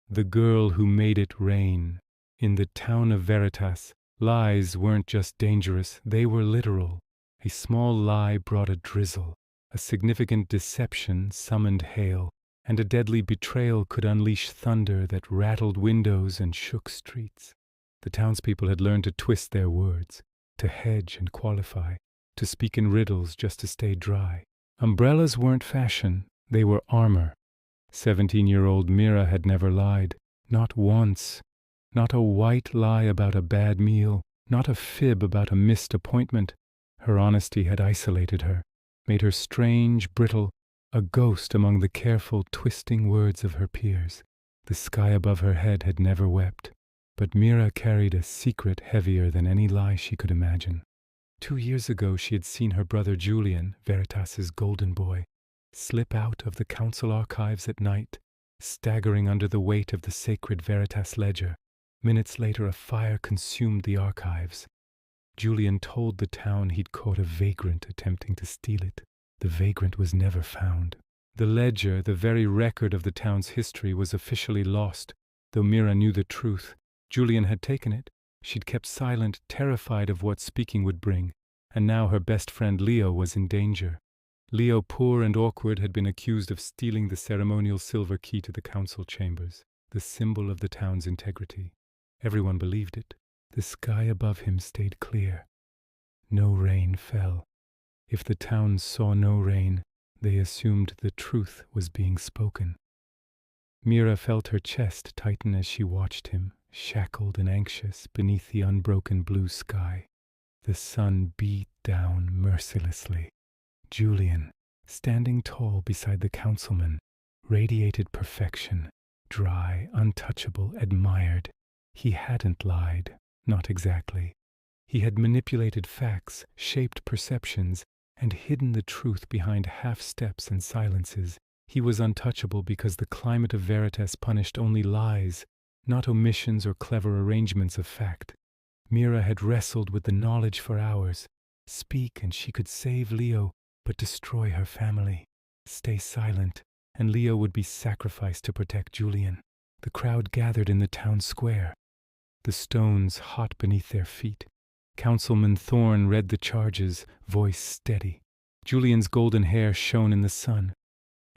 The girl who made it rain. In the town of Veritas, lies weren't just dangerous, they were literal. A small lie brought a drizzle, a significant deception summoned hail, and a deadly betrayal could unleash thunder that rattled windows and shook streets. The townspeople had learned to twist their words, to hedge and qualify, to speak in riddles just to stay dry. Umbrellas weren't fashion, they were armor. 17-year-old Mira had never lied, not once. Not a white lie about a bad meal, not a fib about a missed appointment. Her honesty had isolated her, made her strange, brittle, a ghost among the careful, twisting words of her peers. The sky above her head had never wept, but Mira carried a secret heavier than any lie she could imagine. 2 years ago she had seen her brother Julian, Veritas's golden boy, slip out of the council archives at night, staggering under the weight of the sacred Veritas ledger. Minutes later a fire consumed the archives. Julian told the town he'd caught a vagrant attempting to steal it. The vagrant was never found. The ledger, the very record of the town's history, was officially lost, though Mira knew the truth. Julian had taken it. She'd kept silent, terrified of what speaking would bring, and now her best friend Leo was in danger. Leo, poor and awkward, had been accused of stealing the ceremonial silver key to the council chambers, the symbol of the town's integrity. Everyone believed it. The sky above him stayed clear. No rain fell. If the town saw no rain, they assumed the truth was being spoken. Mira felt her chest tighten as she watched him, shackled and anxious beneath the unbroken blue sky. The sun beat down mercilessly. Julian, standing tall beside the councilman, radiated perfection, dry, untouchable, admired. He hadn't lied, not exactly. He had manipulated facts, shaped perceptions, and hidden the truth behind half-steps and silences. He was untouchable because the climate of Veritas punished only lies, not omissions or clever arrangements of fact. Mira had wrestled with the knowledge for hours. Speak and she could save Leo, but destroy her family. Stay silent, and Leo would be sacrificed to protect Julian. The crowd gathered in the town square, the stones hot beneath their feet. Councilman Thorne read the charges, voice steady. Julian's golden hair shone in the sun.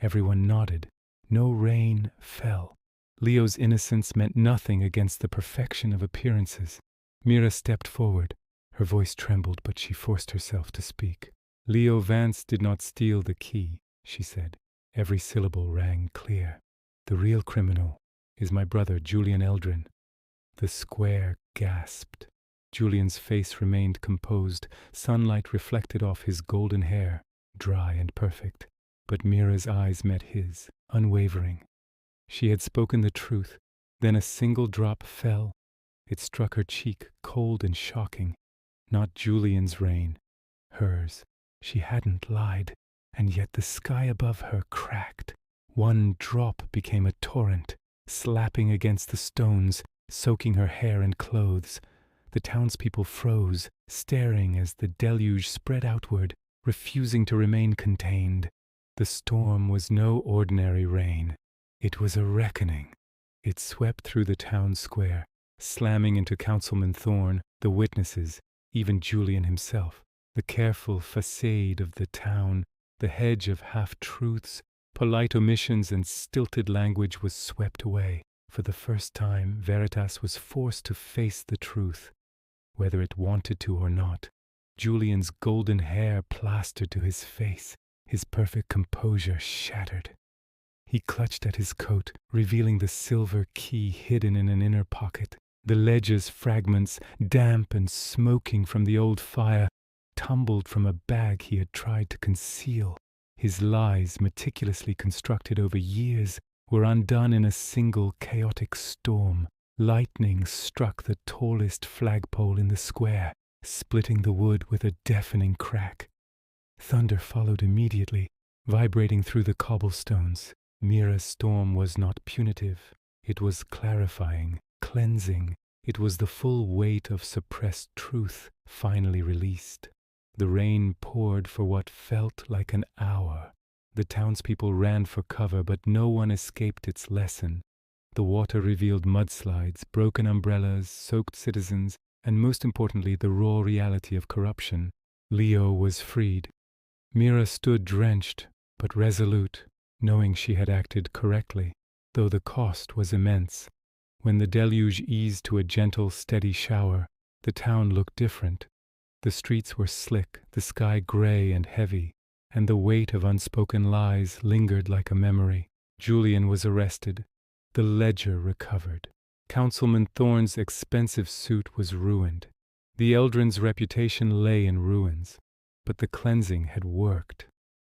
Everyone nodded. No rain fell. Leo's innocence meant nothing against the perfection of appearances. Mira stepped forward. Her voice trembled, but she forced herself to speak. Leo Vance did not steal the key, she said. Every syllable rang clear. The real criminal is my brother, Julian Eldrin. The square gasped. Julian's face remained composed. Sunlight reflected off his golden hair, dry and perfect. But Mira's eyes met his, unwavering. She had spoken the truth. Then a single drop fell. It struck her cheek, cold and shocking. Not Julian's rain, hers. She hadn't lied, and yet the sky above her cracked. One drop became a torrent, slapping against the stones, soaking her hair and clothes. The townspeople froze, staring as the deluge spread outward, refusing to remain contained. The storm was no ordinary rain. It was a reckoning. It swept through the town square, slamming into Councilman Thorne, the witnesses, even Julian himself. The careful facade of the town, the hedge of half-truths, polite omissions and stilted language was swept away. For the first time, Veritas was forced to face the truth, whether it wanted to or not. Julian's golden hair plastered to his face, his perfect composure shattered. He clutched at his coat, revealing the silver key hidden in an inner pocket. The ledger's fragments, damp and smoking from the old fire, tumbled from a bag he had tried to conceal. His lies, meticulously constructed over years, were undone in a single chaotic storm. Lightning struck the tallest flagpole in the square, splitting the wood with a deafening crack. Thunder followed immediately, vibrating through the cobblestones. Mira's storm was not punitive. It was clarifying, cleansing. It was the full weight of suppressed truth finally released. The rain poured for what felt like an hour. The townspeople ran for cover, but no one escaped its lesson. The water revealed mudslides, broken umbrellas, soaked citizens, and most importantly, the raw reality of corruption. Leo was freed. Mira stood drenched, but resolute, knowing she had acted correctly, though the cost was immense. When the deluge eased to a gentle, steady shower, the town looked different. The streets were slick, the sky gray and heavy, and the weight of unspoken lies lingered like a memory. Julian was arrested. The ledger recovered. Councilman Thorne's expensive suit was ruined. The Eldrin's reputation lay in ruins, but the cleansing had worked.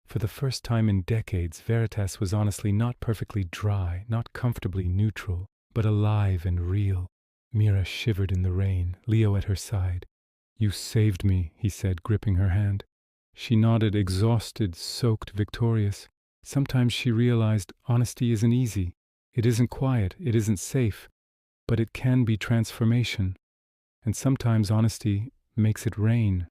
For the first time in decades, Veritas was honestly not perfectly dry, not comfortably neutral, but alive and real. Mira shivered in the rain, Leo at her side. "You saved me," he said, gripping her hand. She nodded, exhausted, soaked, victorious. Sometimes she realized honesty isn't easy. It isn't quiet, it isn't safe, but it can be transformation. And sometimes honesty makes it rain.